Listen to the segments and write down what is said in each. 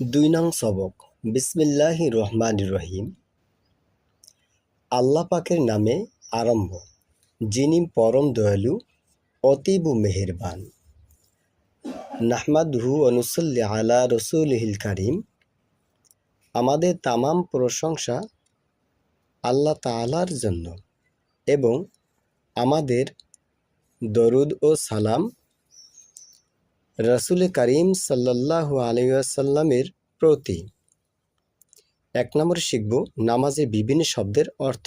দুই নং সবক। বিসমিল্লাহির রহমানির রহিম। আল্লাহ পাকের নামে আরম্ভ, যিনি পরম দয়ালু, অতীব মেহেরবান। নাহমাদুহু ওয়া নুসাল্লি আলা রাসূলিহিল কারীম। আমাদের তামাম প্রশংসা আল্লাহ তাআলার জন্য এবং আমাদের দরুদ ও সালাম রাসূল কারীম সাল্লাল্লাহু আলাইহি ওয়াসাল্লামের প্রতি। 1 নম্বর শিখব নামাজে বিভিন্ন শব্দের অর্থ।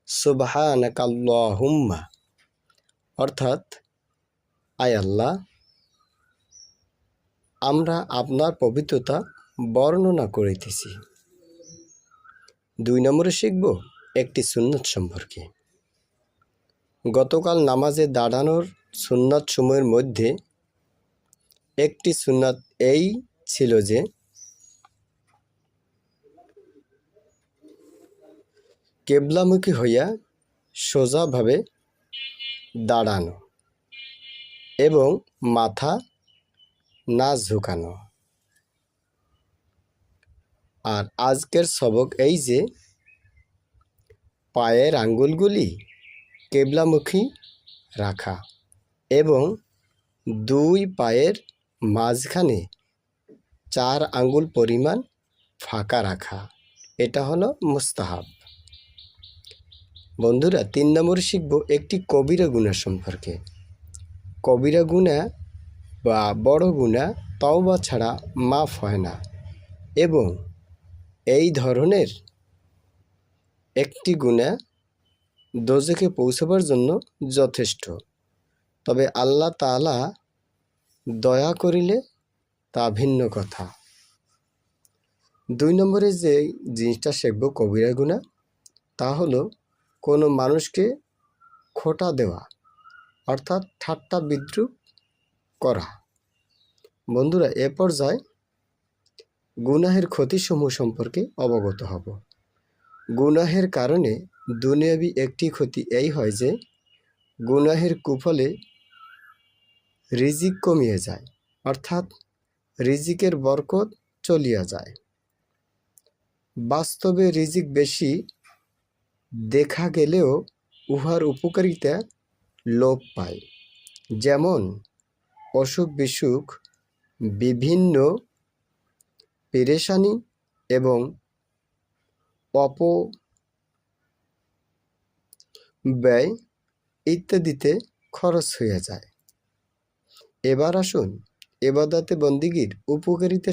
সুবহানাকাল্লাহুম্মা অর্থাৎ আয় আল্লাহ, আমরা আপনার পবিত্রতা বর্ণনা করিতেছি। 2 নম্বরে শিখব একটি সুন্নত সম্পর্কে। গতকাল নামাজে দাঁড়ানোর সুন্নত সময়ের মধ্যে একটি সুন্নত এই ছিল যে কেবলামুখী হইয়া সোজাভাবে দাঁড়ানো এবং মাথা না ঝুঁকানো। আর আজকের সবক এই যে পায়ের আঙ্গুলগুলি কেবলামুখী রাখা এবং 2 পায়ের মাঝখানে 4 আঙ্গুল পরিমাণ ফাঁকা রাখা, এটা হলো মুস্তাহাব। বন্ধুরা, 3 নম্বর শিখব একটি কবিরা গুনাহ সম্পর্কে। কবিরা গুনাহ বা বড় গুনাহ তওবা ছাড়া মাফ হয় না এবং এই ধরনের একটি গুনাহ দোজখে পৌঁছাবার জন্য যথেষ্ট। তবে আল্লাহ তাআলা দয়া করিলে তা ভিন্ন কথা। 2 নম্বরে যে জিনিসটা শিখব কবিরা গুনাহ, তা হলো কোনো মানুষকে খোঁটা দেওয়া অর্থাৎ ঠাট্টা বিদ্রূপ করা। বন্ধুরা, এ পর্যায়ে গুনাহের ক্ষতিসমূহ সম্পর্কে অবগত হব। গুনাহের কারণে দুনিয়াবি একটি ক্ষতি এই হয় যে গুনাহের কুফলে রিজিক কমিয়ে যায়, অর্থাৎ রিজিকের বরকত চলিয়া যায়। বাস্তবে রিজিক বেশি দেখা গেলেও উহার উপকারিতা লোপ পায়, যেমন অসুখ বিসুখ, বিভিন্ন পেরেশানি এবং অপব্যয় ইত্যাদিতে খরচ হয়ে যায়। এবার আসুন ইবাদতে বন্দিগির উপকারিতা